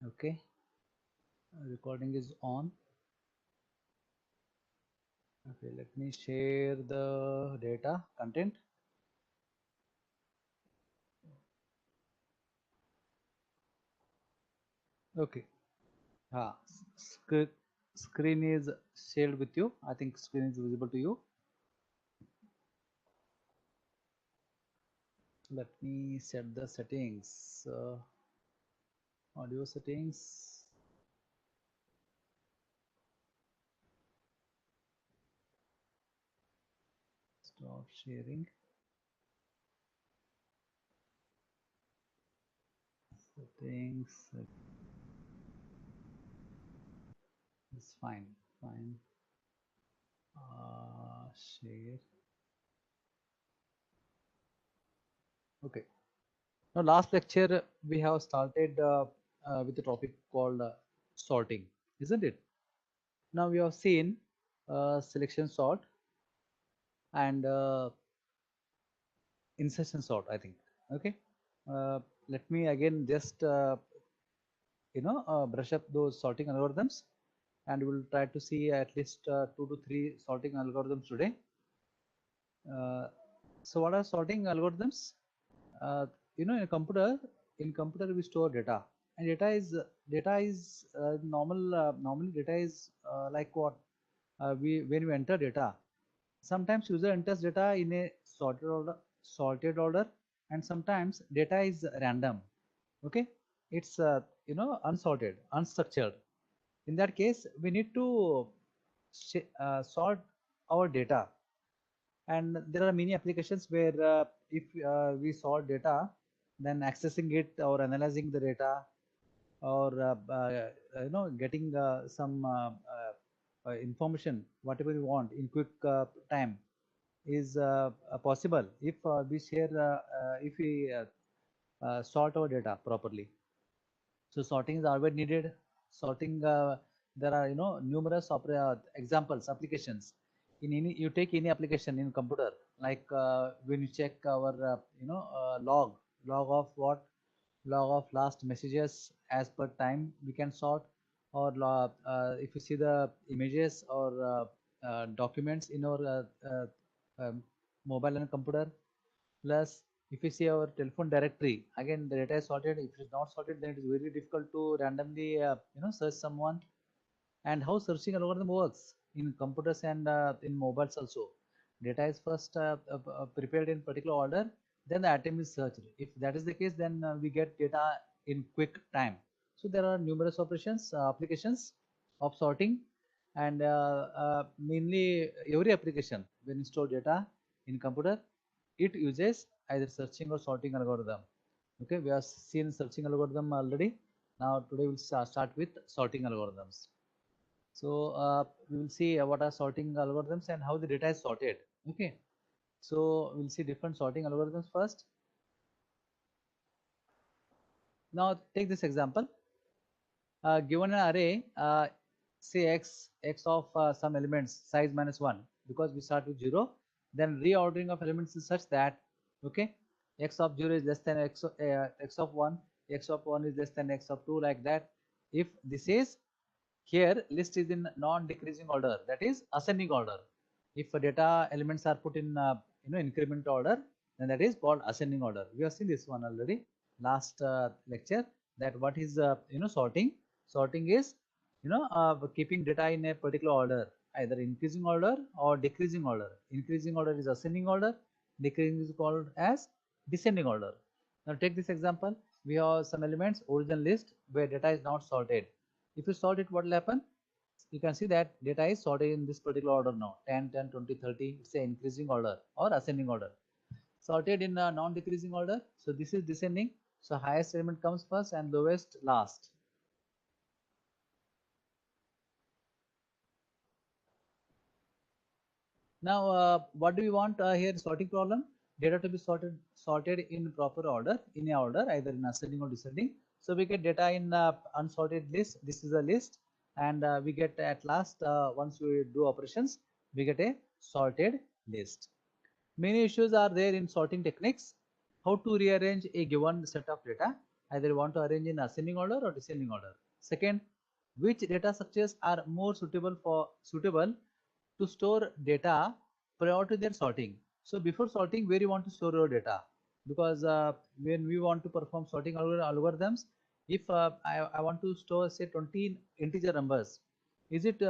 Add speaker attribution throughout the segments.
Speaker 1: Okay, recording is on. Okay, let me share the data content. Okay, screen is shared with you. I think screen is visible to you. Let me set the settings. Audio settings. Stop sharing. Settings. It's fine. Fine. Share. Okay. Now, last lecture we have started with the topic called sorting, isn't it? Now we have seen selection sort and insertion sort, I think. Okay. Uh, Let me again just brush up those sorting algorithms, and we'll try to see at least 2 to 3 sorting algorithms today. So what are sorting algorithms? Uh, in computer we store data, and data is normally data is like what we when we enter data. Sometimes user enters data in a sorted order, and sometimes data is random. Okay, it's unsorted, unstructured. In that case, we need to sort our data, and there are many applications where if we sort data, then accessing it or analyzing the data, or getting some information whatever you want in quick time is possible if if we sort our data properly. So sorting is always needed. Sorting, there are numerous examples, applications. In any, you take any application in computer, like when you check our log of what, log of last messages as per time we can sort, or if you see the images or documents in our mobile and computer. Plus, if you see our telephone directory, again the data is sorted. If it is not sorted, then it is very difficult to randomly search someone. And how searching algorithm works in computers and in mobiles also. Data is first prepared in particular order, then the item is searched. If that is the case, then we get data in quick time. So there are numerous operations, applications of sorting, and mainly every application when you store data in computer, it uses either searching or sorting algorithm. Okay, we have seen searching algorithm already. Now today we'll start with sorting algorithms. So we will see what are sorting algorithms and how the data is sorted. Okay, so we'll see different sorting algorithms first. Now take this example. Given an array, say x of some elements size -1, because we start with 0, then reordering of elements is such that, okay, x of 0 is less than x of 1, x of 1 is less than x of 2, like that. If this is, here list is in non-decreasing order, that is ascending order. If data elements are put in increment order, then that is called ascending order. We have seen this one already last lecture, that what is sorting. Sorting is keeping data in a particular order, either increasing order or decreasing order. Increasing order is ascending order, decreasing is called as descending order. Now take this example. We have some elements, origin list, where data is not sorted. If you sort it, what will happen? You can see that data is sorted in this particular order now, 10, 10, 20, 30. It's an increasing order or ascending order. Sorted in a non-decreasing order. So this is descending. So highest element comes first and lowest last. Now, what do we want here? Sorting problem. Data to be sorted in proper order, in a order, either in ascending or descending. So we get data in unsorted list. This is a list, and we get at last, once we do operations, we get a sorted list. Many issues are there in sorting techniques. How to rearrange a given set of data, either you want to arrange in ascending order or descending order. Second, which data structures are more suitable to store data prior to their sorting. So before sorting, where you want to store your data? Because when we want to perform sorting algorithms, if I want to store say 20 integer numbers, is it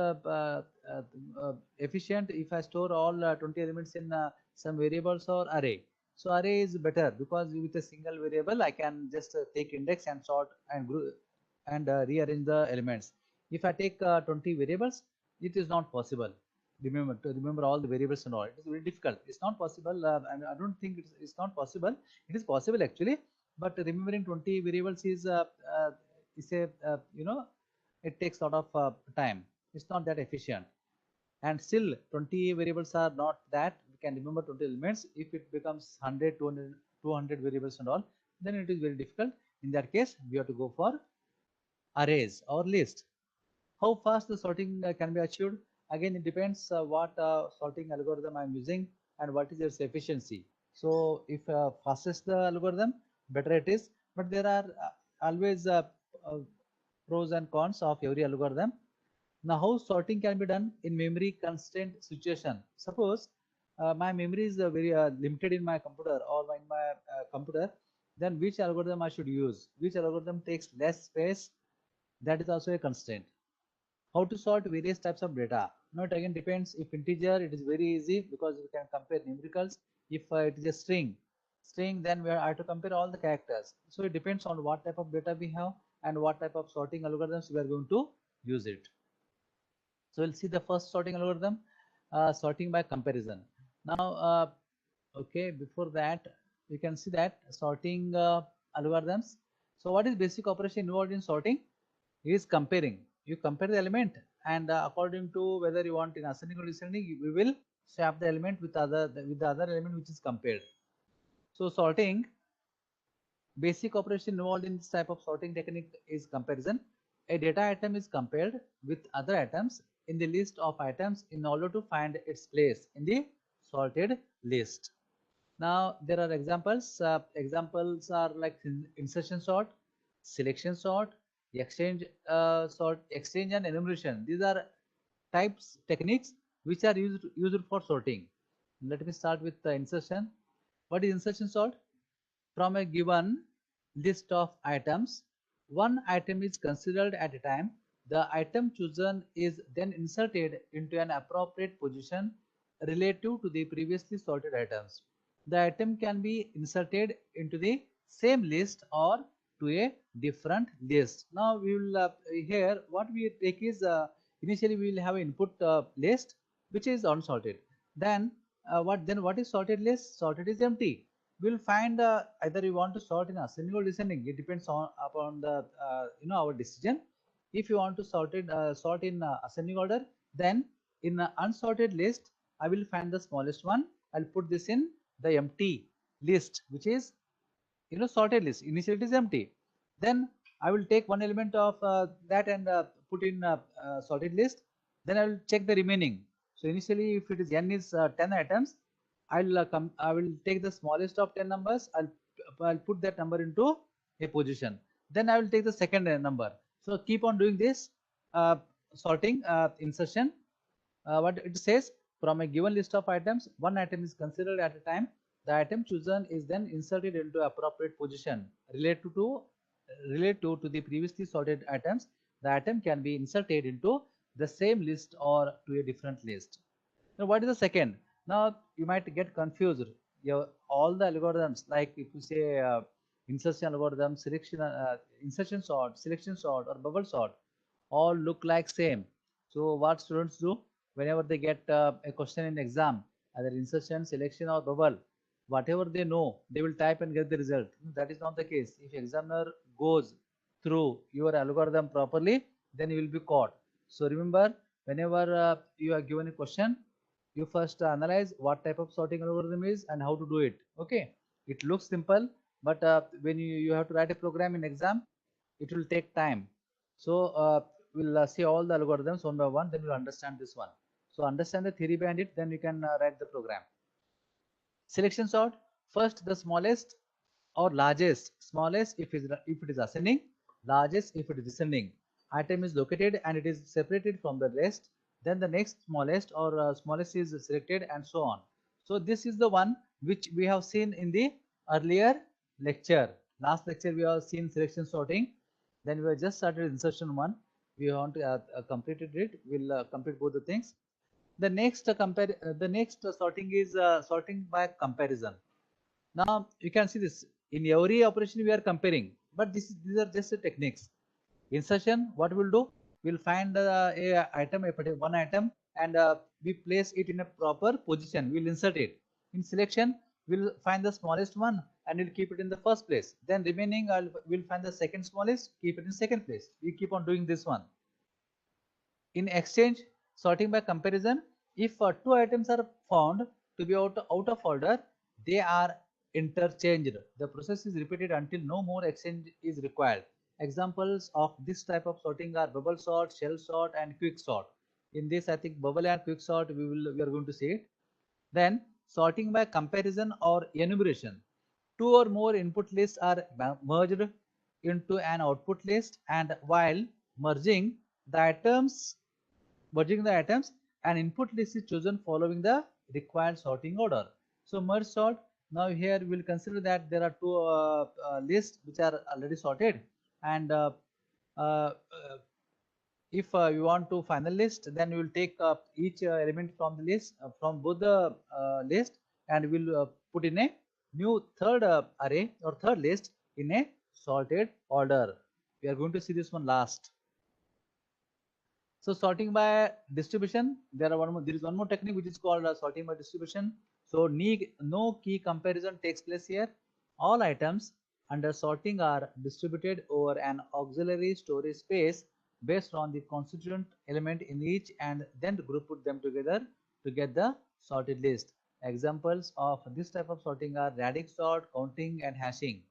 Speaker 1: efficient if I store all 20 elements in some variables or array? So array is better because with a single variable I can just take index and sort and group and rearrange the elements. If I take 20 variables, it is not possible. Remember all the variables and all. It is very difficult. It's not possible. I don't think it's not possible. It is possible actually, but remembering 20 variables is a it takes a lot of time. It's not that efficient, and still 20 variables are not that we can remember 20 elements. If it becomes 100, 200 variables and all, then it is very difficult. In that case, we have to go for arrays or list. How fast the sorting can be achieved? Again, it depends what sorting algorithm I'm using and what is its efficiency. So if fastest the algorithm, better it is. But there are always uh, pros and cons of every algorithm. Now, how sorting can be done in memory constraint situation? Suppose my memory is very limited in my computer or in my computer, then which algorithm I should use? Which algorithm takes less space? That is also a constraint. How to sort various types of data? Now it again depends. If integer, it is very easy because we can compare numericals. If it is a string, then we have to compare all the characters. So it depends on what type of data we have and what type of sorting algorithms we are going to use it. So we'll see the first sorting algorithm, sorting by comparison. Now, okay, before that, you can see that sorting algorithms. So what is basic operation involved in sorting? It is comparing. You compare the element, and according to whether you want in ascending or descending, we will swap the element with the other element which is compared. So sorting, basic operation involved in this type of sorting technique is comparison. A data item is compared with other items in the list of items in order to find its place in the sorted list. Now there are examples. Examples are like insertion sort, selection sort, exchange exchange and enumeration. These are types techniques which are used for sorting. Let me start with the insertion. What is insertion sort? From a given list of items, one item is considered at a time. The item chosen is then inserted into an appropriate position relative to the previously sorted items. The item can be inserted into the same list or to a different list. Now we will here what we take is initially we will have an input list which is unsorted. Then what is sorted list? Sorted is empty. We'll find either you want to sort in ascending or descending. It depends on upon the our decision. If you want to sort in ascending order, then in unsorted list I will find the smallest one. I'll put this in the empty list, which is sorted list. Initially it is empty. Then I will take one element of that and put in sorted list. Then I will check the remaining. So initially if it is n is 10 items, I will take the smallest of 10 numbers. I'll put that number into a position. Then I will take the second number. So keep on doing this sorting insertion. What it says, from a given list of items, one item is considered at a time. The item chosen is then inserted into appropriate position related to the previously sorted items. The item can be inserted into the same list or to a different list. Now what is the second? Now you might get confused. All the algorithms, like if you say insertion algorithm, insertion sort, selection sort, or bubble sort, all look like same. So what students do whenever they get a question in exam, either insertion, selection, or bubble, whatever they know, they will type and get the result. That is not the case. If examiner goes through your algorithm properly, then you will be caught. So remember, whenever you are given a question, you first analyze what type of sorting algorithm is and how to do it. Okay, it looks simple, but when you have to write a program in exam, it will take time. So we'll see all the algorithms one by one, then we'll understand this one. So understand the theory behind it, then you can write the program. Selection sort, first the smallest or largest, smallest if it is ascending, largest if it is descending. Item is located and it is separated from the rest, then the next smallest or smallest is selected, and so on. So this is the one which we have seen in the earlier lecture. Last lecture we have seen selection sorting, then we have just started insertion one. We want to completed it. We'll complete both the things. The next sorting is sorting by comparison. Now you can see this in every operation we are comparing, but these are just the techniques. Insertion, what we'll do, we'll find a item, one item, and we place it in a proper position. We'll insert it. In selection, we'll find the smallest one and we'll keep it in the first place. Then remaining, we'll find the second smallest, keep it in second place. We keep on doing this one. In exchange, sorting by comparison, if two items are found to be out of order, they are interchanged. The process is repeated until no more exchange is required. Examples of this type of sorting are bubble sort, shell sort, and quick sort. In this, I think bubble and quick sort we are going to see it. Then sorting by comparison or enumeration. Two or more input lists are merged into an output list, and while merging the items, an input list is chosen following the required sorting order. So merge sort. Now here we will consider that there are two lists which are already sorted, and if you want to final list, then we will take each element from the list, from both the list, and we will put in a new third array or third list in a sorted order. We are going to see this one last. So sorting by distribution, there is one more technique which is called sorting by distribution. So no key comparison takes place here. All items under sorting are distributed over an auxiliary storage space based on the constituent element in each, and then group put them together to get the sorted list. Examples of this type of sorting are radix sort, counting, and hashing.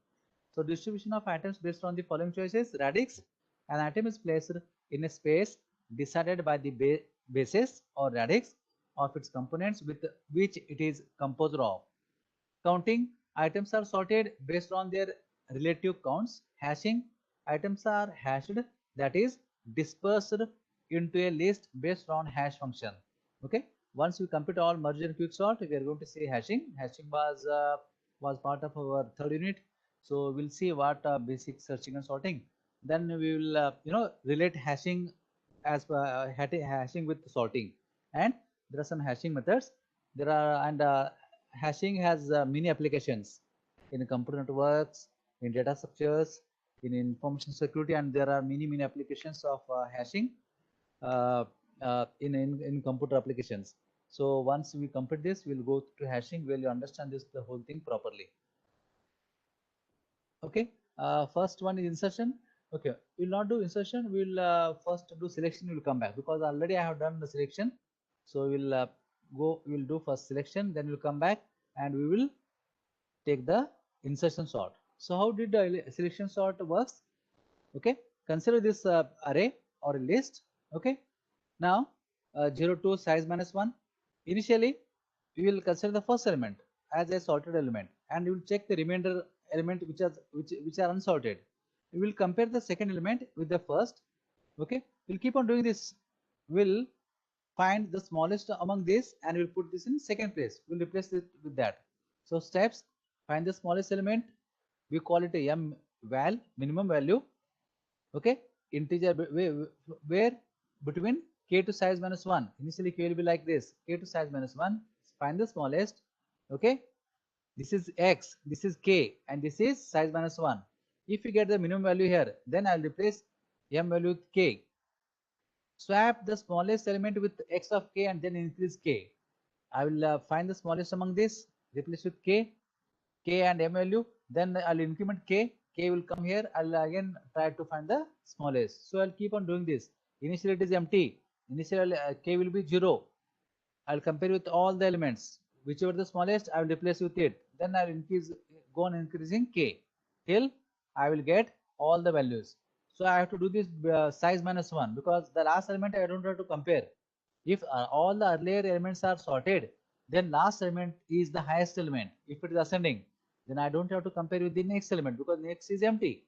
Speaker 1: So distribution of items based on the following choices. Radix: an item is placed in a space decided by the basis or radix of its components with which it is composed of. Counting: items are sorted based on their relative counts. Hashing: items are hashed, that is dispersed into a list based on hash function. Okay, once we complete all merge and quick sort, we are going to see hashing. Hashing was part of our third unit, so we'll see what basic searching and sorting. Then we will relate hashing as hashing with sorting, and there are some hashing methods. There are and hashing has many applications in computer networks, in data structures, in information security, and there are many applications of hashing in computer applications. So once we complete this, we'll go to hashing where you understand this the whole thing properly. Okay, first one is insertion. Okay, we'll not do insertion. We'll first do selection. We'll come back because already I have done the selection. So we'll do first selection, then we'll come back and we will take the insertion sort. So how did the selection sort works? Okay, consider this array or a list. Okay, now 0 to size minus 1. Initially, we will consider the first element as a sorted element, and we will check the remainder element which are unsorted. We will compare the second element with the first. Okay, we'll keep on doing this. We'll find the smallest among these and we'll put this in second place. We'll replace it with that. So steps: find the smallest element. We call it a val, minimum value. Okay, integer where between k to size minus 1. Initially k will be like this, k to size minus 1. Find the smallest. Okay, this is x, this is k, and this is size minus 1. If you get the minimum value here, then I'll replace m value with k. Swap the smallest element with x of k and then increase k. I will find the smallest among this, replace with k and m value, then I'll increment k will come here. I'll again try to find the smallest. So I'll keep on doing this. Initially it is empty. Initially k will be 0. I'll compare with all the elements. Whichever the smallest, I will replace with it. Then I will go on increasing k till I will get all the values. So I have to do this size minus 1 because the last element I don't have to compare. If all the earlier elements are sorted, then last element is the highest element if it is ascending. then I don't have to compare with the next element because next is empty.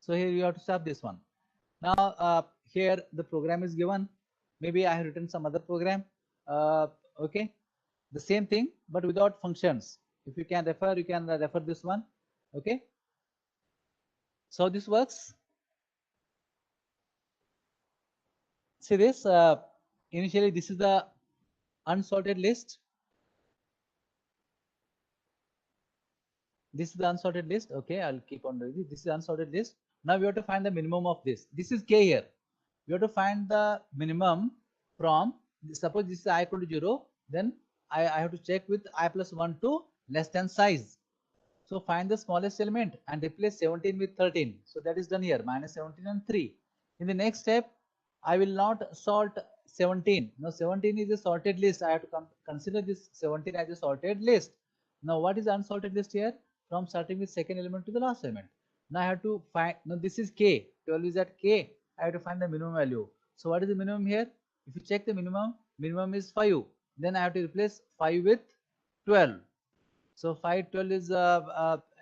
Speaker 1: So here you have to swap this one. Now here the program is given. Maybe I have written some other program. Okay, the same thing but without functions. If you can refer this one. Okay, so this works. See this. Initially, this is the unsorted list. This is the unsorted list. Okay, I'll keep on doing this. This is the unsorted list. Now we have to find the minimum of this. This is k here. We have to find the minimum from, suppose this is I equal to 0, then I have to check with I plus 1 to less than size. So find the smallest element and replace 17 with 13. So that is done here, minus 17 and 3. In the next step, I will not sort 17. Now 17 is a sorted list. I have to consider this 17 as a sorted list. Now what is the unsorted list here? From starting with second element to the last element. Now I have to find, now this is k, 12 is at k. I have to find the minimum value. So what is the minimum here? If you check the minimum is 5. Then I have to replace 5 with 12. So 5, 12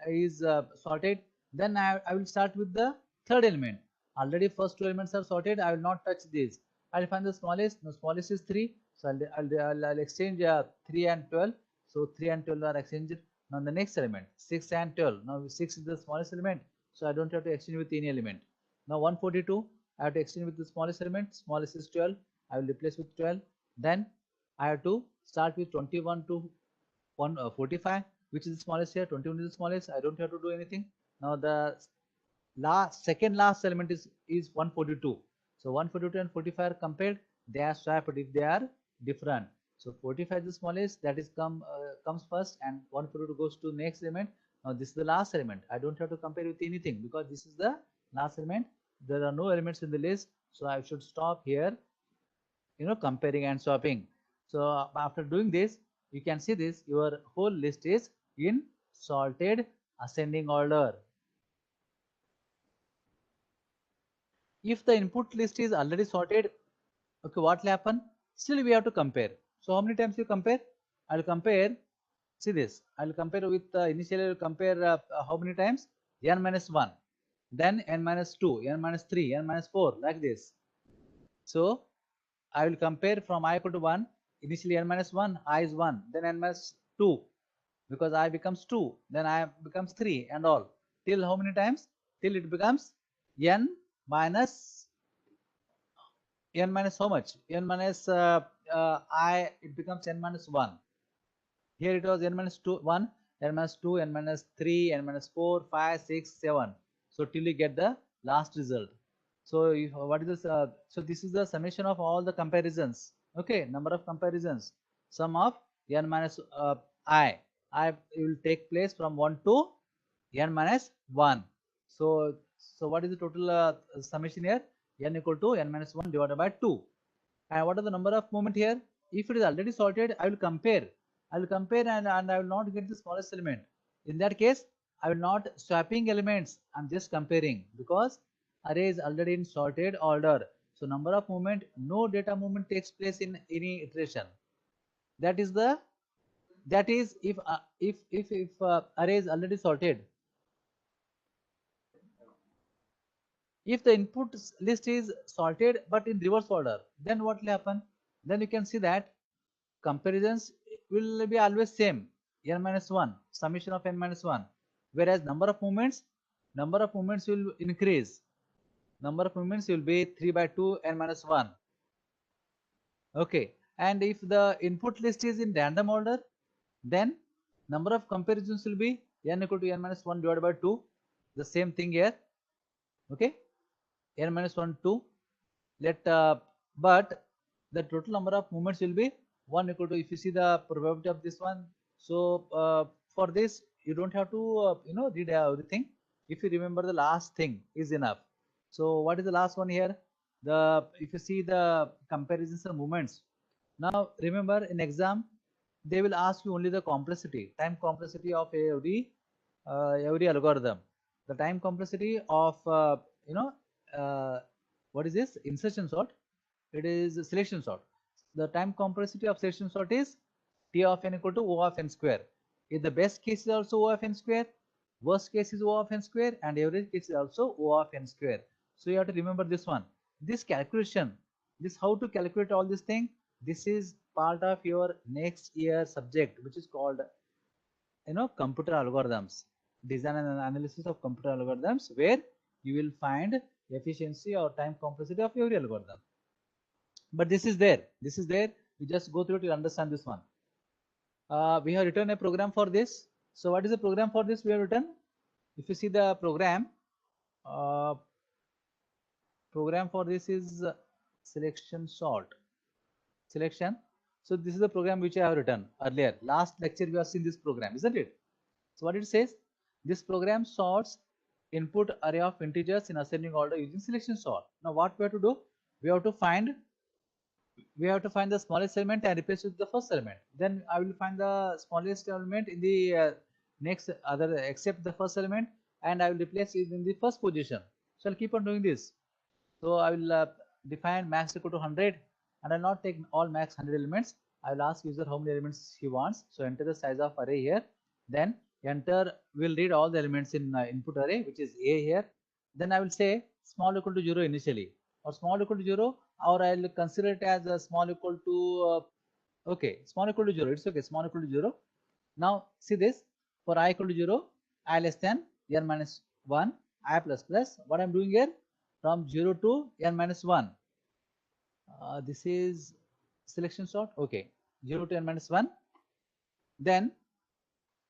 Speaker 1: is sorted. Then I will start with the third element. Already first two elements are sorted. I will not touch this. I will find the smallest. The smallest is 3. So I'll exchange 3 and 12. So 3 and 12 are exchanged. Now the next element, 6 and 12. Now 6 is the smallest element. So I don't have to exchange with any element. Now 142, I have to exchange with the smallest element. Smallest is 12. I will replace with 12. Then I have to start with 21 to 45, which is the smallest here. 21 is the smallest. I don't have to do anything. Now the second last element is 142. So 142 and 45 are compared. They are swapped if they are different. So 45 is the smallest. That is comes first, and 142 goes to next element. Now this is the last element. I don't have to compare with anything because this is the last element. There are no elements in the list, so I should stop here. Comparing and swapping. So after doing this, you can see this, your whole list is in sorted ascending order. If the input list is already sorted, okay, what will happen? Still we have to compare. So how many times you compare? I will compare. See this. I will compare with initially I will compare how many times? N minus 1, then n minus 2, n minus 3, n minus 4, like this. So I will compare from I equal to 1. Initially n minus 1, I is 1, then n minus 2, because I becomes 2, then I becomes 3, and all. Till how many times? Till it becomes n minus how much? N minus I, it becomes n minus 1. Here it was n minus 2, 1, n minus 2, n minus 3, n minus 4, 5, 6, 7. So till you get the last result. So what is this? So this is the summation of all the comparisons. Okay, number of comparisons. Sum of n minus I will take place from 1 to n minus 1. So what is the total summation here? N equal to n minus 1 divided by 2. And what are the number of movement here? If it is already sorted, I will compare. And I will not get the smallest element. In that case, I will not swapping elements. I'm just comparing because array is already in sorted order. So number of movement, no data movement takes place in any iteration. That is if array is already sorted. If the input list is sorted but in reverse order, then what will happen? Then you can see that comparisons will be always same, n minus 1, summation of n minus 1, whereas number of movements will increase. Number of movements will be 3 by 2 n minus 1. Okay, and if the input list is in random order, then number of comparisons will be n equal to n minus 1 divided by 2. The same thing here. Okay, n minus 1 2. But the total number of movements will be 1 equal to, if you see the probability of this one. So for this you don't have to read everything. If you remember the last thing is enough. So what is the last one here? If you see the comparisons of movements. Now remember, in exam they will ask you only the complexity, time complexity of every algorithm. The time complexity of what is this? Insertion sort. It is selection sort. The time complexity of selection sort is T of n equal to O of n square. If the best case is also O of n square, worst case is O of n square, and average case is also O of n square. So you have to remember this one. This calculation, this how to calculate all this thing, this is part of your next year subject, which is called computer algorithms, design and analysis of computer algorithms, where you will find efficiency or time complexity of every algorithm. But this is there, you just go through it, you understand this one. We have written a program for this. So what is the program for this we have written? If you see the program for this is selection sort. So this is the program which I have written earlier. Last lecture we have seen this program, isn't it? So what it says, this program sorts input array of integers in ascending order using selection sort. Now what we have to do, we have to find the smallest element and replace it with the first element. Then I will find the smallest element in the next other except the first element, and I will replace it in the first position. So I'll keep on doing this. So I will define max equal to 100, and I'll not take all max 100 elements. I will ask user how many elements he wants. So enter the size of array here. Then enter, will read all the elements in input array, which is A here. Then I will say small equal to 0 initially, or small equal to 0, or I will consider it as a small equal to okay, small equal to 0. It's okay, small equal to 0. Now see this, for I equal to 0, I less than n minus 1, I plus plus. What I'm doing here, from 0 to n minus 1. This is selection sort. Okay, 0 to n minus 1. Then,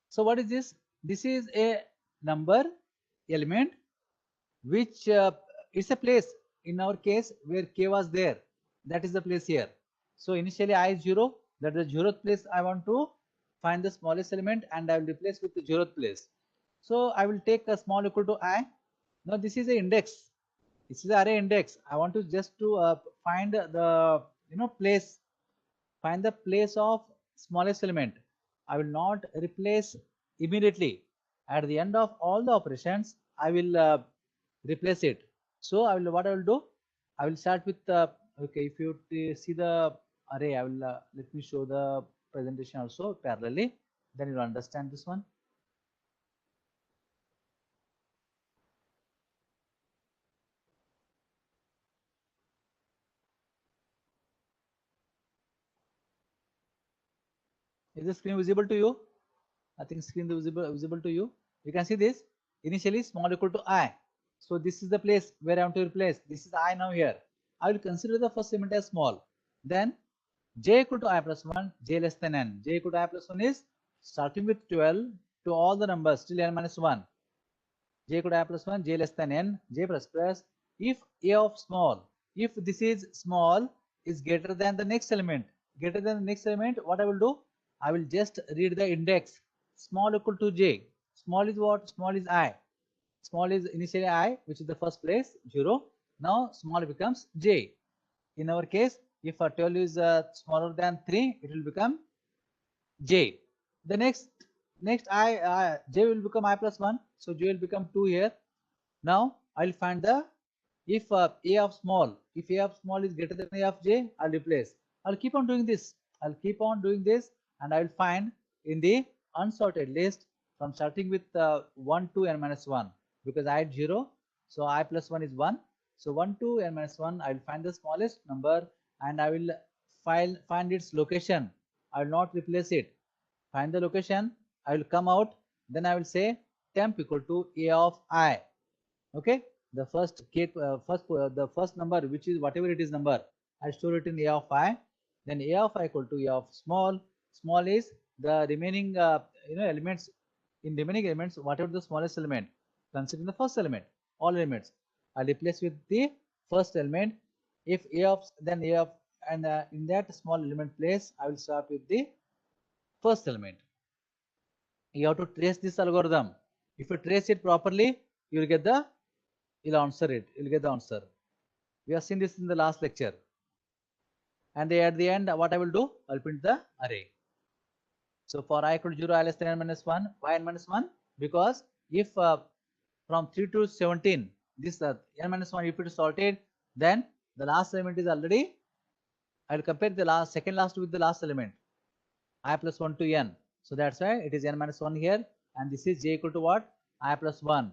Speaker 1: so what is this? This is a number element which it's a place in our case where k was there. That is the place here. So initially I is 0. That is the 0th place. I want to find the smallest element, and I will replace with the 0th place. So I will take a small equal to I. Now this is an index. This is the array index. I want to just to find the place, find the place of smallest element. I will not replace immediately. At the end of all the operations, I will replace it. So I will, what I will do, I will start with okay, if you see the array, I will let me show the presentation also parallelly, then you will understand this one. Is the screen visible to you? I think screen is visible to you. You can see this. Initially small equal to I. So this is the place where I want to replace. This is I now here. I will consider the first element as small. Then j equal to I plus 1, j less than n. J equal to I plus 1 is starting with 12 to all the numbers till n minus 1. J equal to I plus 1, j less than n, j plus plus. If a of small, if this is small is greater than the next element, what I will do? I will just read the index small equal to j. Small is what? Small is I. Small is initially I, which is the first place, 0. Now small becomes j. In our case, if 12 is smaller than 3, it will become j. The next j will become I plus 1. So j will become 2 here. Now I will find the, if a of small is greater than a of j, I'll replace. I'll keep on doing this. And I will find in the unsorted list from starting with 1 to n minus 1, because I had 0. So I plus 1 is 1. So 1 to n minus 1, I will find the smallest number, and I will find its location. I will not replace it. Find the location. I will come out. Then I will say temp equal to a of I. Okay. The first number, which is whatever it is number, I store it in a of I. Then a of I equal to a of small. Small is the remaining elements. In remaining elements, whatever the smallest element, considering the first element, all elements, I replace with the first element. If a of, then a of, and in that small element place, I will start with the first element. You have to trace this algorithm. If you trace it properly, you will get the, you'll answer it. You'll get the answer. We have seen this in the last lecture. And at the end, what I will do, I'll print the array. So for I equal to 0, I less than n minus 1. Why n minus 1? Because if from 3 to 17, this n minus 1, if it is sorted, then the last element is already, I will compare the second last with the last element, I plus 1 to n. So that's why it is n minus 1 here, and this is j equal to what? I plus 1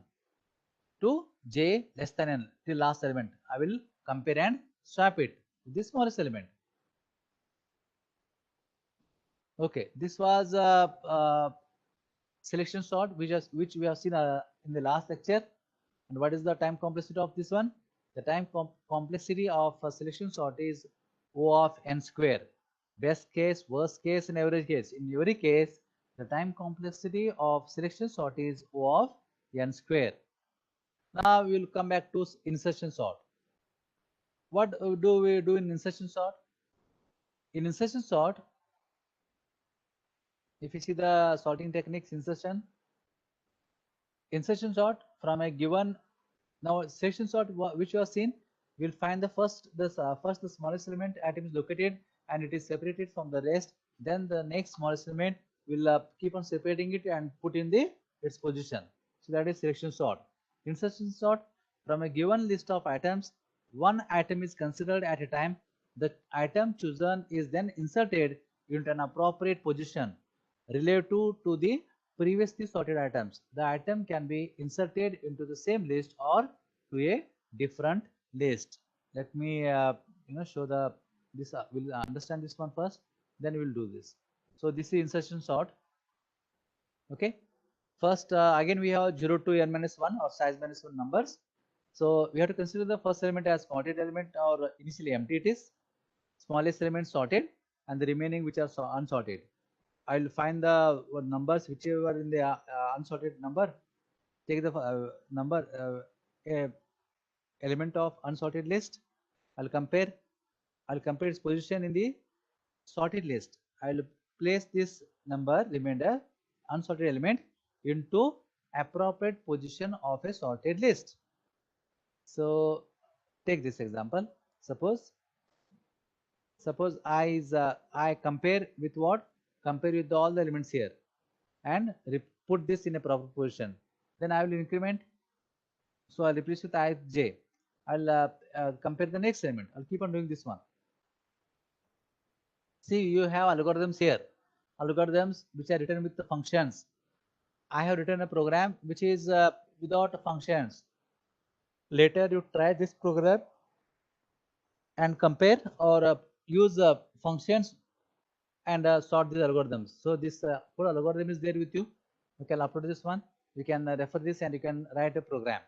Speaker 1: to j less than n till last element. I will compare and swap it with the smallest element. Okay, this was selection sort which we have seen in the last lecture. And what is the time complexity of this one? The time complexity of a selection sort is O of n square. Best case, worst case, and average case. In every case, the time complexity of selection sort is O of n square. Now we will come back to insertion sort. What do we do in insertion sort? In insertion sort, if you see the sorting techniques, insertion sort from a given, now selection sort which you have seen, we will find the first the smallest element atom is located and it is separated from the rest. Then the next smallest element will keep on separating it and put in the its position. So that is selection sort. Insertion sort, from a given list of items, one item is considered at a time. The item chosen is then inserted into an appropriate position relative to the previously sorted items. The item can be inserted into the same list or to a different list. Let me show the this. We'll understand this one first, then we'll do this. So this is insertion sort. Okay. First, again we have 0 to n minus 1 or size minus 1 numbers. So we have to consider the first element as sorted element, or initially empty it is. Smallest element sorted, and the remaining which are unsorted. I will find the numbers whichever in the unsorted number. Take the number element of unsorted list. I'll compare its position in the sorted list. I'll place this number remainder unsorted element into appropriate position of a sorted list. So take this example. Suppose I compare with what? Compare with all the elements here and put this in a proper position. Then I will increment. So I'll replace with ij. I'll compare the next element. I'll keep on doing this one. See, you have algorithms here. Algorithms which are written with the functions. I have written a program which is without functions. Later you try this program and compare or use functions and sort these algorithms. So this whole algorithm is there with you. You can upload this one. You can refer this and you can write a program.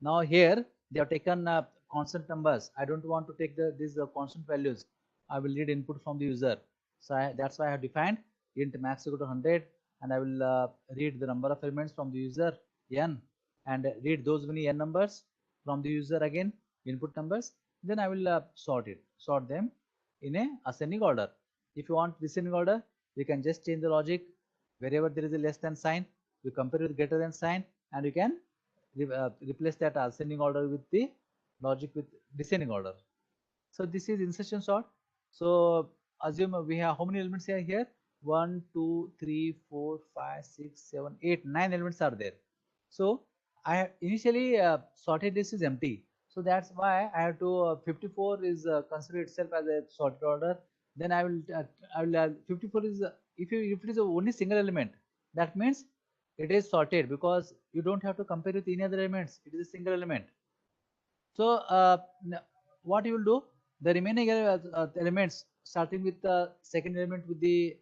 Speaker 1: Now here they have taken constant numbers. I don't want to take these constant values. I will read input from the user. So that's why I have defined int max equal to 100, and I will read the number of elements from the user n, and read those many n numbers from the user again, input numbers. Then I will sort them in a ascending order. If you want descending order, you can just change the logic. Wherever there is a less than sign, you compare with greater than sign, and you can replace that ascending order with the logic with descending order. So this is insertion sort. So assume we have how many elements are here? 1, 2, 3, 4, 5, 6, 7, 8, 9 elements are there. So I have initially sorted list is empty. So that's why I have to 54 is considered itself as a sorted order. Then I will 54 is if it is only single element, that means it is sorted because you don't have to compare with any other elements. It is a single element. So what you will do? The remaining elements, starting with the second element with the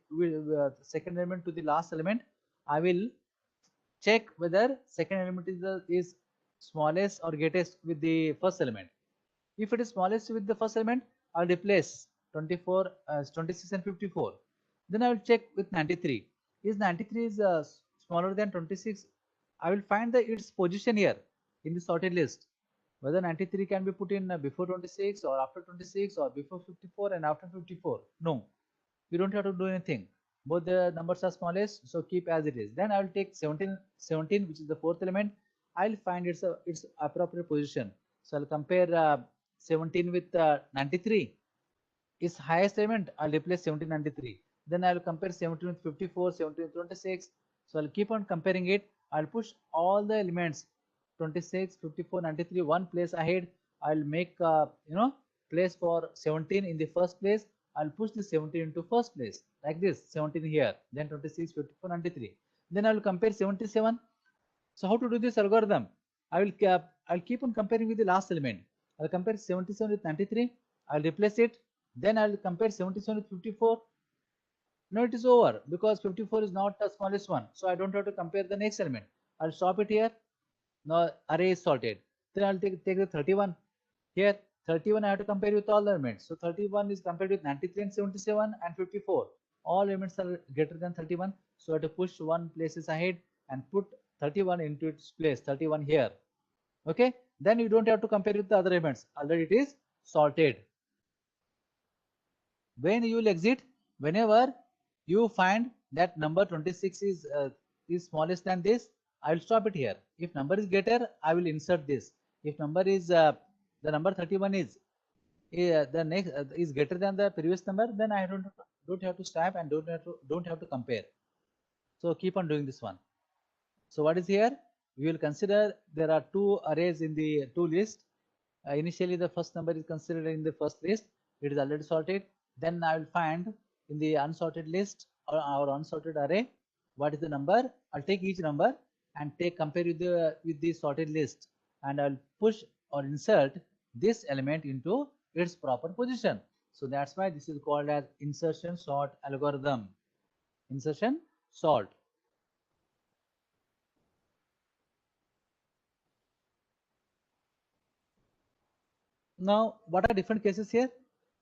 Speaker 1: second element to the last element, I will check whether second element is smallest or greatest with the first element. If it is smallest with the first element, I'll replace 24, 26 and 54. Then I will check with 93. Is 93 is smaller than 26? I will find its position here in the sorted list. Whether 93 can be put in before 26 or after 26 or before 54 and after 54. No, you don't have to do anything. Both the numbers are smallest, so keep as it is. Then I will take 17, which is the fourth element. I'll find its appropriate position. So I'll compare 17 with 93. Is highest element, I'll replace 1793. Then I'll compare 17 with 54, 17 with 26. So I'll keep on comparing it. I'll push all the elements 26, 54, 93 one place ahead. I'll make place for 17 in the first place. I'll push this 17 into first place like this, 17 here, then 26, 54, 93. Then I will compare 77. So how to do this algorithm? I'll keep on comparing with the last element. I'll compare 77 with 93. I'll replace it. Then I'll compare 77 with 54. Now it is over because 54 is not the smallest one. So I don't have to compare the next element. I'll stop it here. Now array is sorted. Then I'll take the 31. Here 31 I have to compare with all the elements. So 31 is compared with 93 and 77 and 54. All elements are greater than 31. So I have to push one places ahead and put 31 into its place, 31 here. Okay, then you don't have to compare with the other elements. Already it is sorted. When you will exit, whenever you find that number 26 is smallest than this, I will stop it here. If number is greater, I will insert this. If number is the number 31 is the next is greater than the previous number, then I don't have to stop and don't have to compare. So keep on doing this one. So what is here? We will consider there are two arrays in the two list. Initially the first number is considered in the first list. It is already sorted. Then I will find in the unsorted list or our unsorted array what is the number. I'll take each number and compare with the sorted list, and I'll push or insert this element into its proper position. So that's why this is called as insertion sort algorithm. Insertion sort. Now, what are different cases here?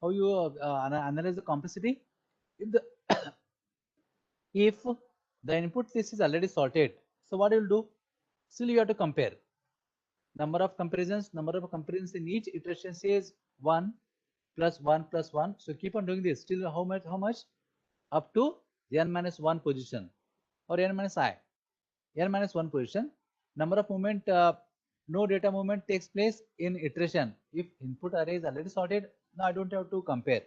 Speaker 1: How you analyze the complexity? If the input list is already sorted, so what you will do? Still you have to compare. Number of comparisons in each iteration says 1 plus 1 plus 1. So keep on doing this. Still how much? Up to n minus 1 position or n minus I. N minus 1 position. Number of movement, no data movement takes place in iteration. If input array is already sorted, now I don't have to compare.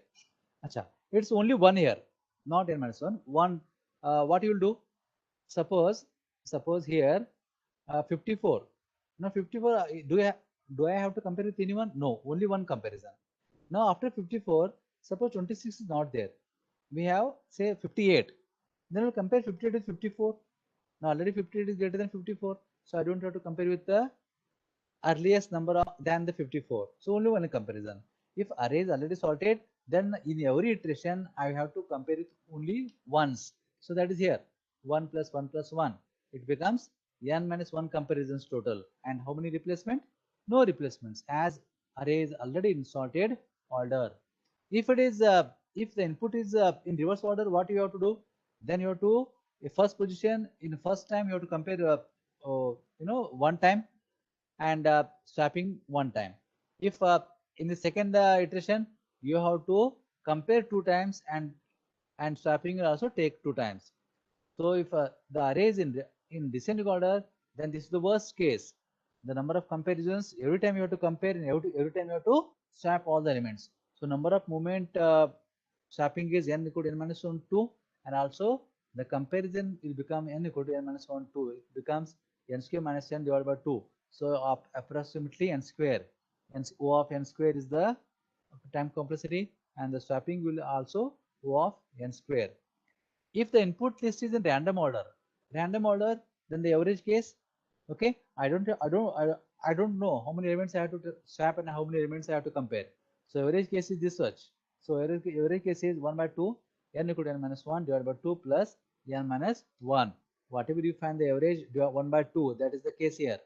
Speaker 1: Acha, it's only 1 here, not n minus 1. What you will do? Suppose here 54. Now 54, do I have to compare with anyone? No, only one comparison. Now after 54, suppose 26 is not there. We have say 58. Then we'll compare 58 with 54. Now already 58 is greater than 54. So I don't have to compare with the earliest number than the 54. So only one comparison. If array is already sorted, then in every iteration I have to compare it only once. So that is here 1 plus 1 plus 1. It becomes n minus 1 comparisons total. And how many replacement? No replacements, as array is already in sorted order. If it is if the input is in reverse order, what you have to do? Then you have to first position in first time you have to compare one time and swapping one time. If in the second iteration you have to compare two times and swapping also take two times. So if the array is in descending order, then this is the worst case. The number of comparisons, every time you have to compare and every time you have to swap all the elements. So number of movement swapping is n equal to n minus 1 2, and also the comparison will become n equal to n minus 1 2. It becomes n square minus n divided by 2. So approximately n square. O of n square is the time complexity, and the swapping will also O of n square. If the input list is in random order, then the average case, okay, I don't know how many elements I have to swap and how many elements I have to compare. So average case is this much. So average case is 1 by 2, n equal to n minus 1 divided by 2 plus n minus 1. Whatever you find the average, 1 by 2, that is the case here.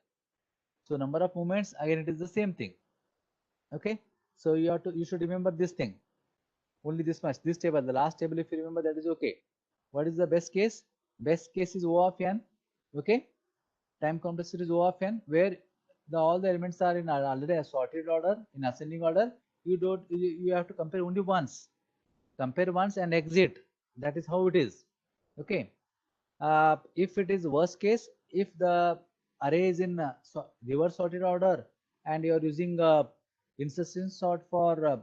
Speaker 1: So number of movements, again it is the same thing. Okay, so you should remember this thing. Only this much. This table, the last table, if you remember, that is okay. What is the best case? Best case is O of n. Okay, time complexity is O of n, where all the elements are in already a sorted order, in ascending order. You have to compare only once. Compare once and exit. That is how it is. Okay. If it is worst case, if the array is in reverse sorted order and you are using insertion sort for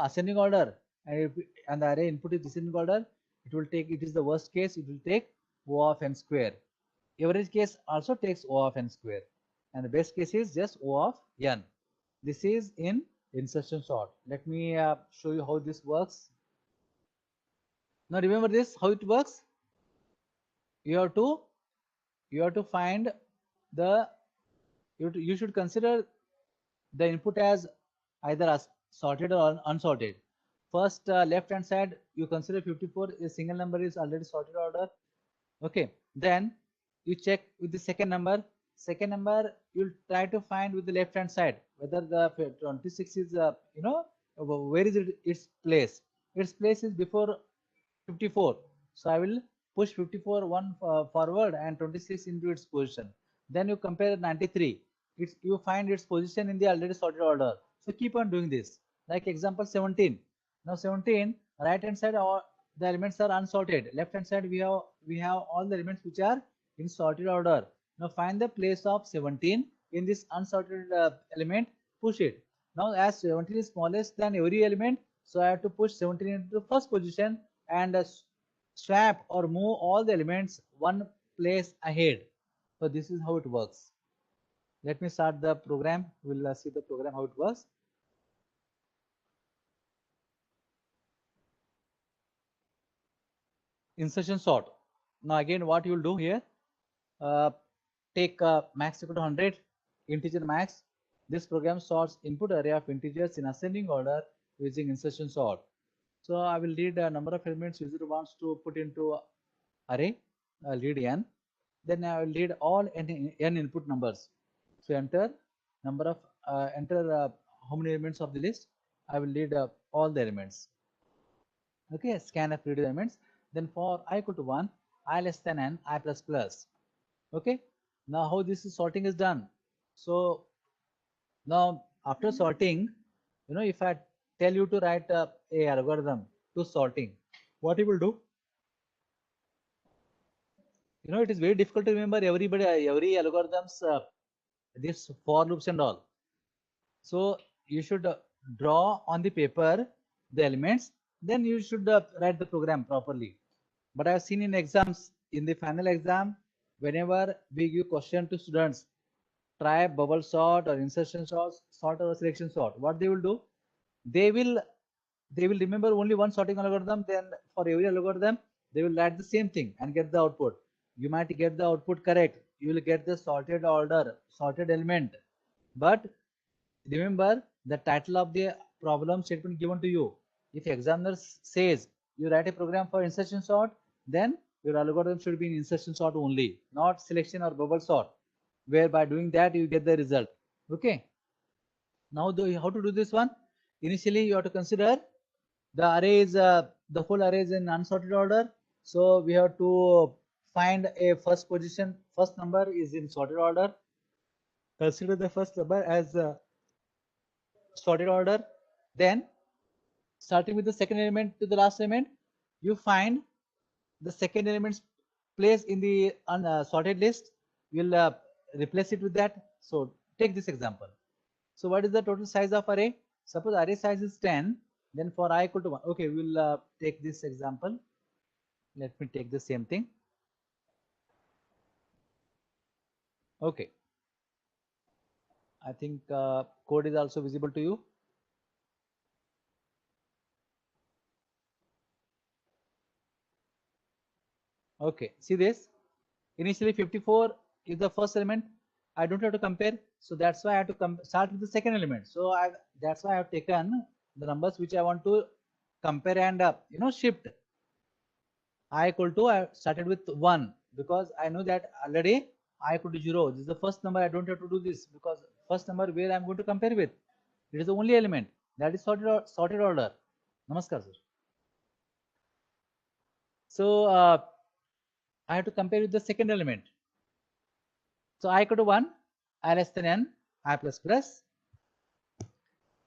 Speaker 1: ascending order, and the array input is descending order, it is the worst case, it will take O of n square. Average case also takes O of n square, and the best case is just O of n. This is in insertion sort. Let me show you how this works Now remember this, how it works. You have to find the you should consider the input as either as sorted or unsorted. First, left hand side you consider 54 a single number is already sorted order. Okay, then you check with the second number. Second number you'll try to find with the left hand side whether the 26 is where is its place. Its place is before 54, so I will push 54 one forward and 26 into its position. Then you compare 93, you find its position in the already sorted order. So keep on doing this. Like example 17. Now 17, right hand side all the elements are unsorted. Left hand side we have all the elements which are in sorted order. Now find the place of 17 in this unsorted element, push it. Now as 17 is smallest than every element, so I have to push 17 into the first position and swap or move all the elements one place ahead. So this is how it works. Let me start the program. We'll see the program how it works. Insertion sort. Now again what you will do here, take max equal to 100, integer max. This program sorts input array of integers in ascending order using insertion sort. So I will read a number of elements user wants to put into array, read n. Then I will read all n input numbers. So enter number of how many elements of the list. I will read all the elements. Okay, scan of read elements. Then for I equal to 1, I less than n, I plus plus. Okay, now how this is sorting is done. So now after sorting, if I tell you to write a algorithm to sorting, what you will do? It is very difficult to remember every algorithms, this for loops and all. So you should draw on the paper the elements, then you should write the program properly. But I have seen in exams, in the final exam, whenever we give question to students, try bubble sort or insertion sort or selection sort, what they will do, they will remember only one sorting algorithm. Then for every algorithm they will write the same thing and get the output. You might get the output correct, you will get the sorted order, sorted element, but remember the title of the problem statement given to you. If examiner says you write a program for insertion sort, then your algorithm should be in insertion sort only, not selection or bubble sort, where by doing that you get the result. Okay, now how to do this one? Initially you have to consider the array is the whole array is in unsorted order, so we have to find a first position. First number is in sorted order. Consider the first number as sorted order. Then starting with the second element to the last element, you find the second element's place in the unsorted list. We'll replace it with that. So take this example. So what is the total size of array? Suppose array size is 10, then for I equal to 1. Okay, we'll take this example. Let me take the same thing. Okay, I think code is also visible to you. Okay, see this. Initially 54 is the first element. I don't have to compare, so that's why I have to start with the second element. So that's why I have taken the numbers which I want to compare and shift. I equal to, I started with 1 because I know that already I equal to 0. This is the first number. I don't have to do this because first number where I'm going to compare with, it is the only element that is sorted order. Namaskar, sir. So I have to compare with the second element. So I equal to 1, I less than n, I plus plus.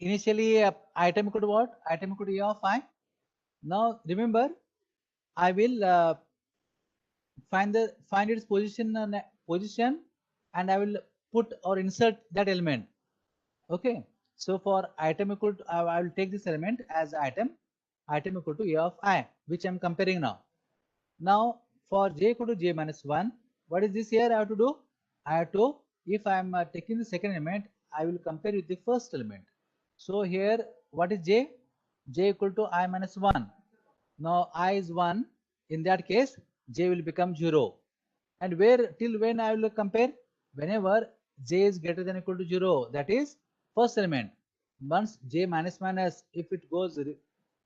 Speaker 1: Initially item equal to what? Item equal to a of I. Now remember, I will find its position and I will put or insert that element. Okay, so for item equal to, I will take this element as item equal to a of I, which I am comparing now. Now for j equal to j minus 1, what is this here I have to do? I have to, if I am taking the second element, I will compare with the first element. So here what is j? J equal to I minus 1. Now I is 1. In that case, j will become 0. And where till when I will compare? Whenever j is greater than or equal to 0, that is first element. Once j minus minus, if it goes,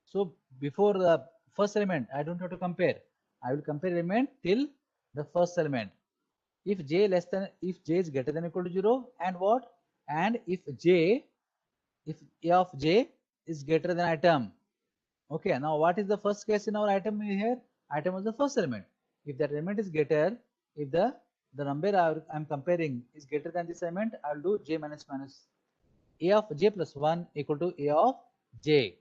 Speaker 1: so before the first element, I don't have to compare. I will compare element till the first element. If j is greater than or equal to 0, and what? And if a of j is greater than item. Okay, now what is the first case in our item here? Item was the first element. If that element is greater, if the number I'm comparing is greater than this element, I'll do j minus minus. A of j plus 1 equal to a of j.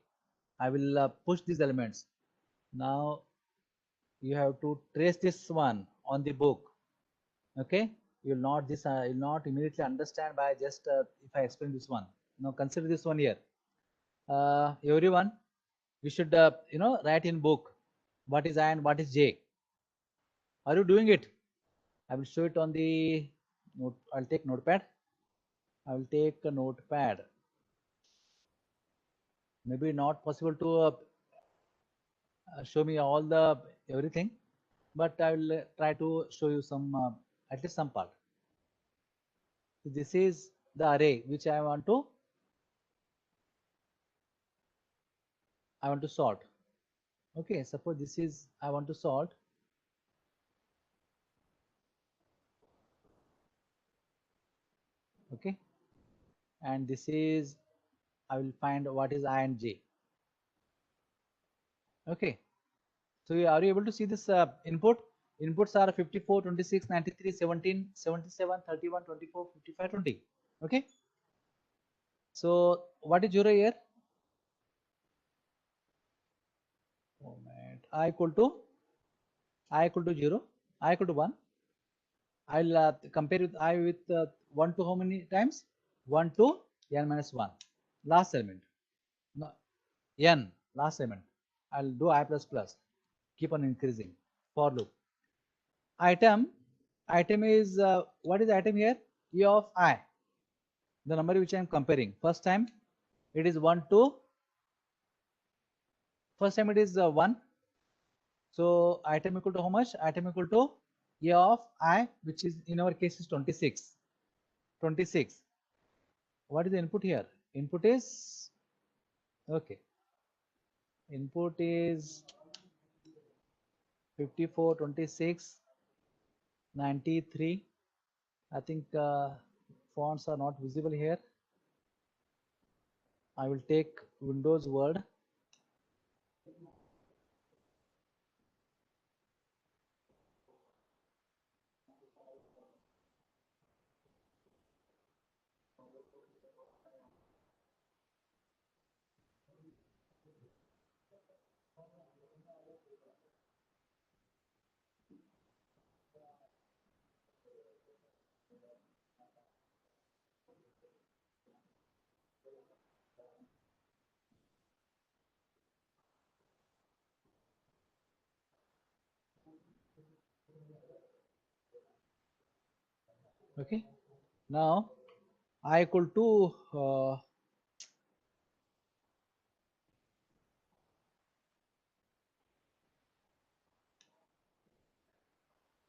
Speaker 1: I will push these elements. Now you have to trace this one on the book. Okay, you'll not immediately understand by just if I explain this one. Now consider this one here. Everyone, you should write in book what is I and what is j. Are you doing it? I will show it on the note. I'll take notepad. I will take a notepad. Maybe not possible to show me all the everything, but I will try to show you some at least some part. So this is the array which I want to sort. Okay, suppose this is I want to sort. Okay, and this is I will find what is I and j. Okay, so are you able to see this input? Inputs are 54, 26, 93, 17, 77, 31, 24, 55, 20. Okay, so what is 0 here? Moment. I equal to 0, I equal to 1. I'll compare with I with 1 to how many times? 1 to n minus 1. Last element. No, n, last element. I'll do I plus plus. Keep on increasing. For loop. Item is, what is item here? E of I. The number which I am comparing. First time it is 1 to, first time it is 1. So item equal to how much? Item equal to A of I, which is in our case is 26. 26. What is the input here? Input is, okay, input is 54, 26, 93. I think fonts are not visible here. I will take Windows Word. Okay, now I equal to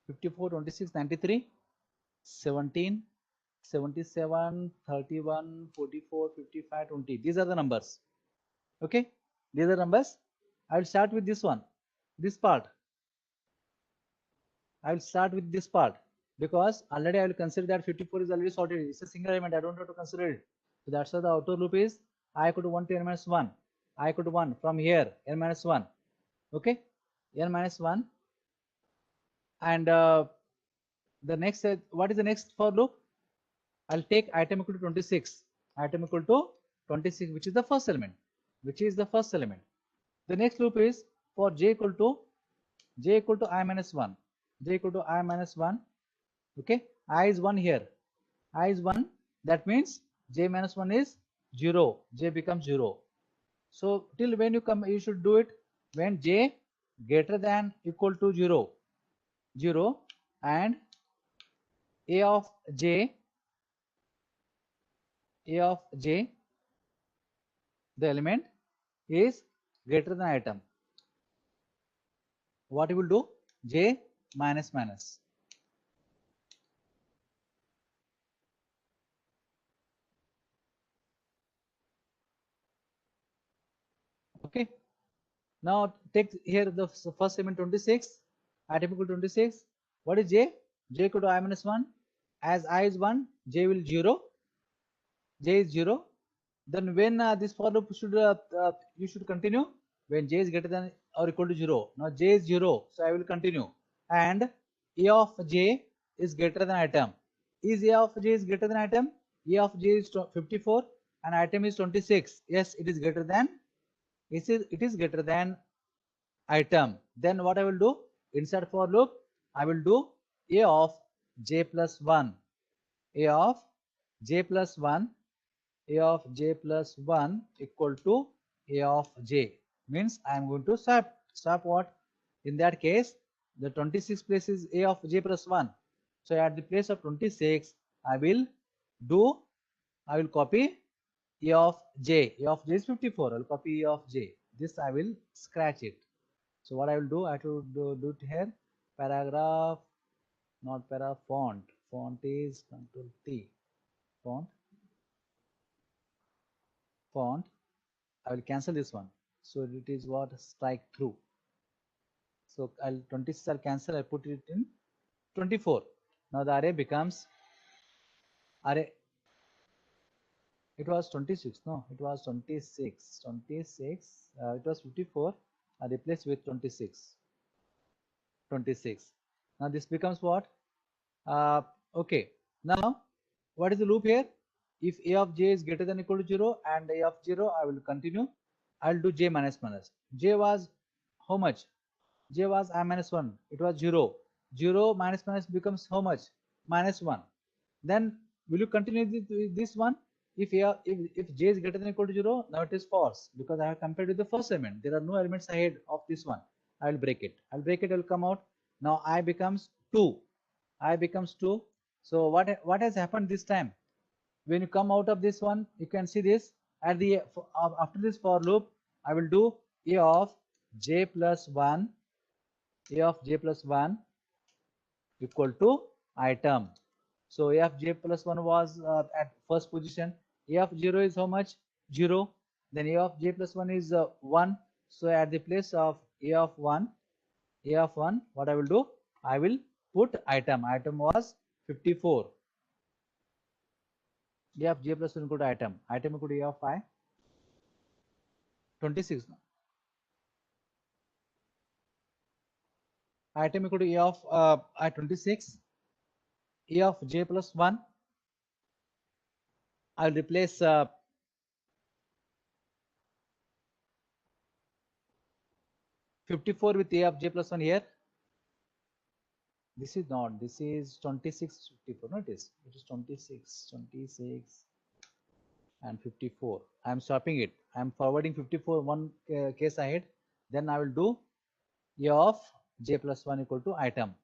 Speaker 1: 54, 26, 93, 17, 77, 31, 44, 55, 20. These are the numbers. Okay, these are numbers. I will start with this one, this part. I will start with this part because already I will consider that 54 is already sorted. It's a single element. I don't have to consider it. So that's why the outer loop is I equal to 1 to n minus 1. I equal to 1 from here n minus 1. Okay, n minus 1. And the next, what is the next for loop? I'll take item equal to 26. Item equal to 26, which is the first element. Which is the first element. The next loop is for j equal to I minus 1. J equal to I minus 1. Okay, I is 1 here. I is 1. That means j minus 1 is 0. J becomes 0. So till when you come, you should do it when j greater than equal to 0. 0 and a of j, the element is greater than item. what you will do? J minus minus. Okay. Now take here the first element 26, item equal to 26. What is j? J equal to I minus 1. As I is 1, j will 0. J is 0. Then when this for loop should you should continue when j is greater than or equal to 0. Now j is 0, so I will continue. And a of j is greater than item. Is a of j is greater than item? A of j is 54 and item is 26. Yes, it is greater than. It is greater than item. Then what I will do? Inside for loop, I will do a of j plus 1. A of j plus 1. A of j plus 1 equal to a of j. Means I am going to swap what? In that case, the 26 place is a of j plus 1. So at the place of 26, I will copy a of j. A of j is 54. I will copy a of j. This I will scratch it. So what I will do, I have to do it here. Paragraph, not para, font. Font is Control T. Font. I will cancel this one. So it is what? Strike through. So I'll 26 I'll cancel. I put it in 24. Now the array becomes array. It was 26. No, it was 26. 26. It was 54. I replace with 26. 26. Now this becomes what? Okay. Now what is the loop here? If a of j is greater than or equal to 0 and a of 0, I will continue. I will do j minus minus. J was how much? J was I minus 1. It was 0. 0 minus minus becomes how much? Minus 1. Then will you continue this one? If j is greater than or equal to 0, now it is false because I have compared with the first element. There are no elements ahead of this one. I will break it. I will break it. I will come out. Now I becomes 2. I becomes 2. So what has happened this time? When you come out of this one, you can see this at the after this for loop, I will do a of j plus 1. A of j plus 1 equal to item. So a of j plus 1 was at first position. A of 0 is how much? 0. Then a of j plus 1 is 1. So at the place of a of 1, what I will do? I will put item. Item was 54. A of j plus 1 equal to item. Item equal to a of I. 26. Item equal to a of I 26. A of j plus 1. I will replace 54 with a of j plus 1 here. This is not. This is 26, 54. No, it is 26 and 54. I am swapping it. I am forwarding 54 one case ahead. Then I will do a of j plus 1 equal to item,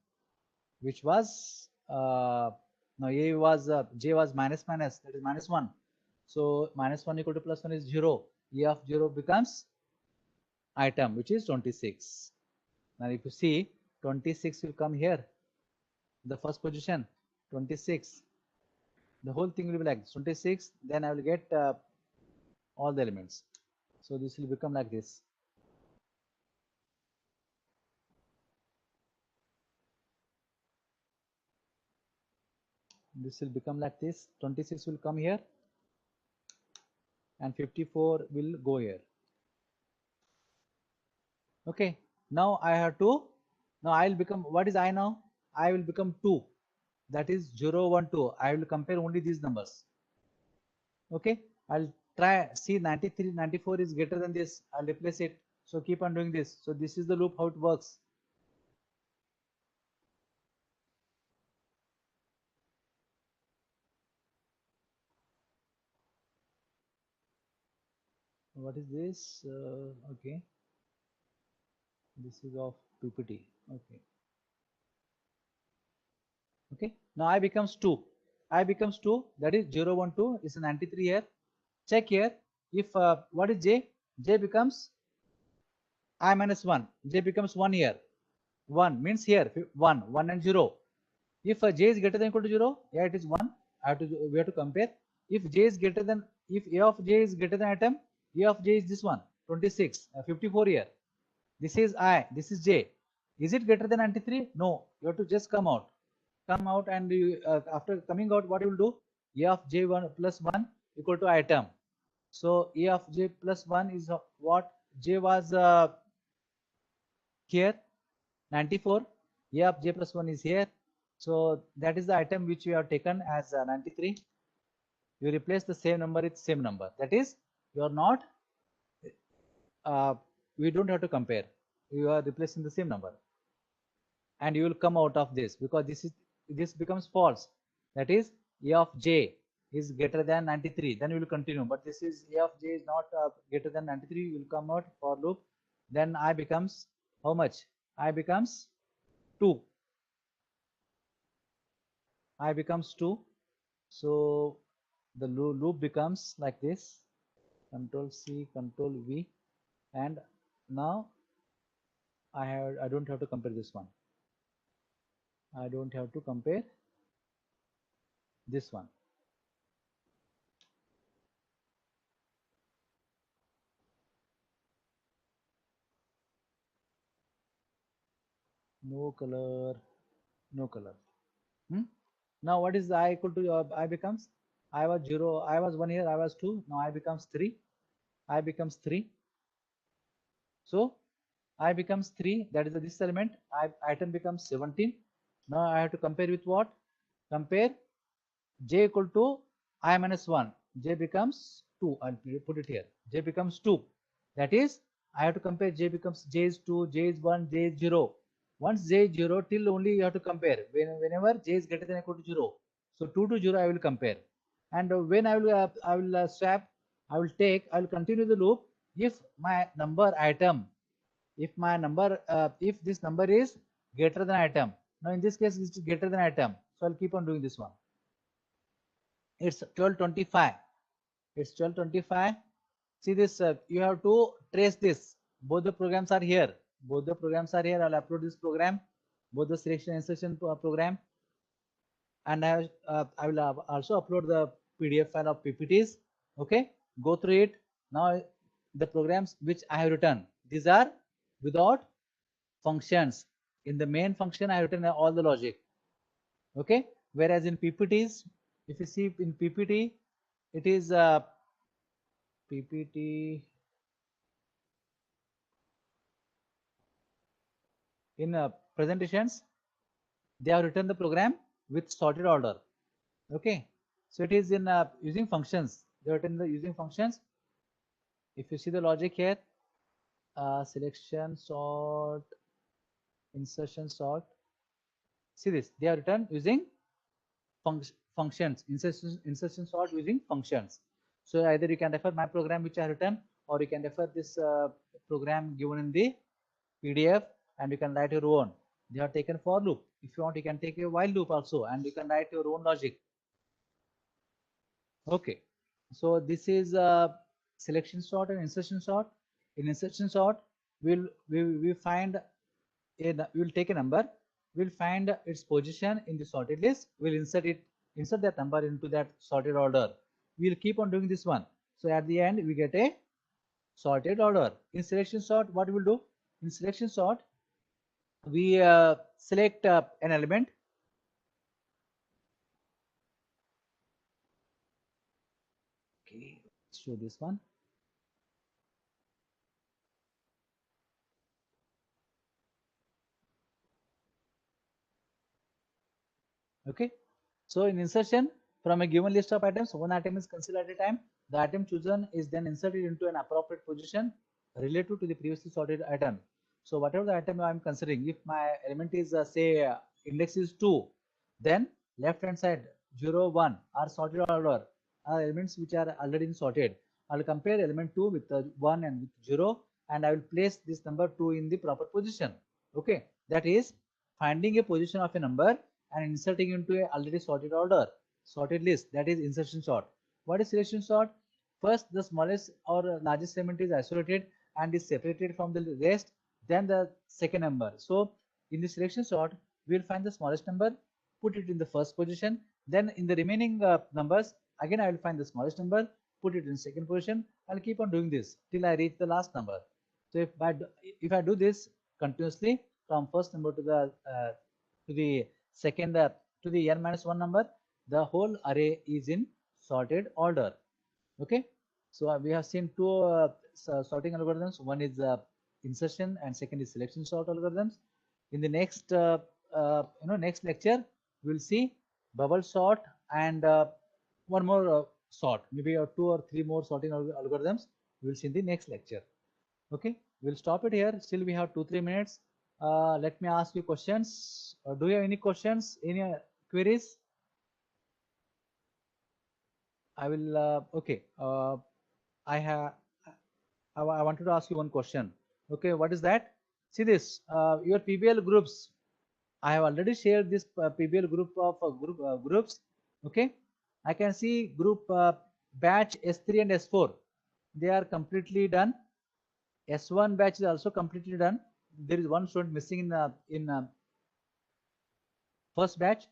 Speaker 1: which was now a was j was minus minus, that is minus 1. So minus 1 equal to plus 1 is 0. A of 0 becomes item, which is 26. Now if you see, 26 will come here, the first position, 26. The whole thing will be like 26. Then I will get all the elements. So this will become like this. This will become like this. 26 will come here and 54 will go here. Okay. Now I have to, now I will become, what is I now? I will become 2. That is 0, 1, 2. I will compare only these numbers. Okay. I'll try, see 93, 94 is greater than this. I'll replace it. So keep on doing this. So this is the loop, how it works. What is this? Okay. This is of PPT. Okay. Okay. Now I becomes 2. I becomes 2. That is 0, 1, 2. It's a 93 here. Check here. If what is j? J becomes I minus 1. J becomes 1 here. 1 means here 1 and 0. If j is greater than equal to 0, yeah, it is 1. We have to compare. If j is greater than, if a of j is greater than item, a of j is this one, 26, 54 here. This is I, this is j. Is it greater than 93? No. You have to just come out. Come out, and you, after coming out, what you will do? A of j1 plus 1 equal to item. So a of j plus 1 is what? J was here 94. A of j plus 1 is here. So that is the item which we have taken as 93. You replace the same number with same number. That is, you are not, we don't have to compare. You are replacing the same number. And you will come out of this, because this becomes false. That is, a of j is greater than 93. Then we will continue. But this is a of j is not greater than 93. You will come out for loop. Then I becomes how much? I becomes 2. I becomes 2. So the loop becomes like this. Control C, Control V, and now I don't have to compare this one. I don't have to compare this one. No color, no color. Now what is the I equal to? I becomes, I was 0, I was 1 here, I was 2. Now I becomes 3. I becomes 3. So I becomes 3. That is this element. Item becomes 17. Now I have to compare with what? Compare j equal to I minus 1. J becomes 2. I'll put it here. J becomes 2. That is, I have to compare. J becomes, j is 2, j is 1, j is 0. Once j is 0, till only you have to compare. Whenever j is greater than or equal to 0. So 2 to 0 I will compare. And when I will swap, I will continue the loop if my number item, if this number is greater than item. Now in this case, it's greater than item. So I'll keep on doing this one. It's 1225. It's 1225. See this, you have to trace this. Both the programs are here. Both the programs are here. I'll upload this program, both the selection insertion program, and I will also upload the PDF file of PPTs. Okay, go through it. Now the programs which I have written, these are without functions. In the main function, I have written all the logic. Okay, whereas in PPTs, if you see in PPT, it is PPT in presentations, they have written the program with sorted order. Okay, so it is in using functions. They have written the using functions. If you see the logic here, selection sort, insertion sort. See this, they are written using functions. Insertion sort using functions. So either you can refer my program which I have written, or you can refer this program given in the PDF, and you can write your own. They are taken for loop. If you want, you can take a while loop also, and you can write your own logic. Okay, so this is selection sort and insertion sort. In insertion sort, we find we'll take a number, we'll find its position in the sorted list, we'll insert that number into that sorted order. We'll keep on doing this one. So at the end, we get a sorted order. In selection sort, what we'll do? In selection sort, we select an element. Okay, let's show this one. Okay, so in insertion, from a given list of items, one item is considered at a time. The item chosen is then inserted into an appropriate position related to the previously sorted item. So whatever the item I'm considering, if my element is say index is 2, then left hand side 0, 1 are sorted order, are elements which are already sorted. I'll compare element 2 with 1 and with 0, and I will place this number 2 in the proper position. Okay, that is finding a position of a number and inserting into a already sorted order, sorted list. That is insertion sort. What is selection sort? First, the smallest or largest element is isolated and is separated from the rest, then the second number. So in the selection sort, we will find the smallest number, put it in the first position. Then in the remaining numbers, again I will find the smallest number, put it in second position. I'll keep on doing this till I reach the last number. So if I do this continuously from first number to the second to the n minus 1 number, the whole array is in sorted order. Okay, so we have seen two sorting algorithms. One is insertion and second is selection sort algorithms. In the next next lecture we'll see bubble sort and one more sort, maybe two or three more sorting algorithms we'll see in the next lecture. Okay, we'll stop it here. Still we have 2-3 minutes. Let me ask you questions. Do you have any questions, any queries? I will okay, I wanted to ask you one question. Okay, what is that? See this, your PBL groups. I have already shared this PBL group of groups. Okay, I can see group batch S3 and S4. They are completely done. S1 batch is also completely done. There is one student missing in first batch,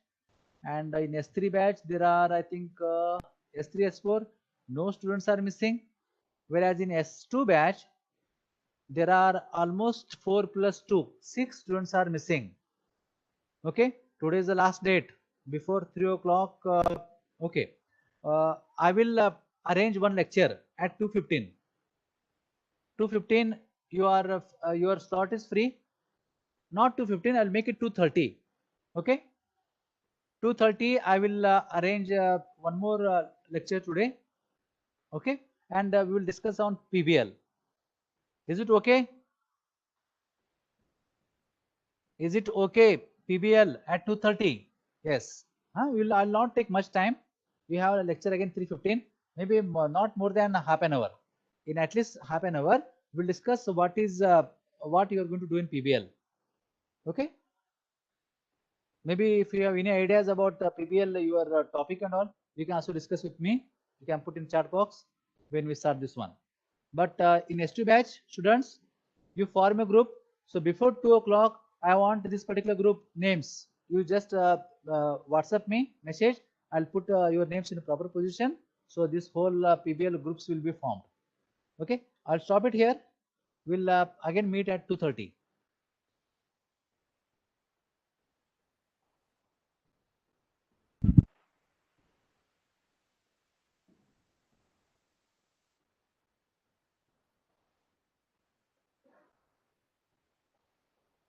Speaker 1: and in S3 batch there are, I think, S3 S4 no students are missing, whereas in S2 batch there are almost 4 plus 2, 6 students are missing. Okay, today is the last date before 3 o'clock. Okay, I will arrange one lecture at 2:15. 2:15 your slot is free. Not 2:15, I'll make it 2:30. Okay, 2:30 I will arrange one more lecture today. Okay, and we will discuss on PBL. Is it okay? Is it okay? PBL at 2:30? Yes. I'll not take much time. We have a lecture again 3:15. Maybe not more than half an hour. In at least half an hour, we'll discuss what you are going to do in PBL. Okay. Maybe if you have any ideas about PBL, your topic and all, you can also discuss with me. You can put in chat box when we start this one. But in S2 batch, students, you form a group. So before 2 o'clock, I want this particular group names. You just WhatsApp me message. I'll put your names in a proper position. So this whole PBL groups will be formed. Okay, I'll stop it here. We'll again meet at 2:30.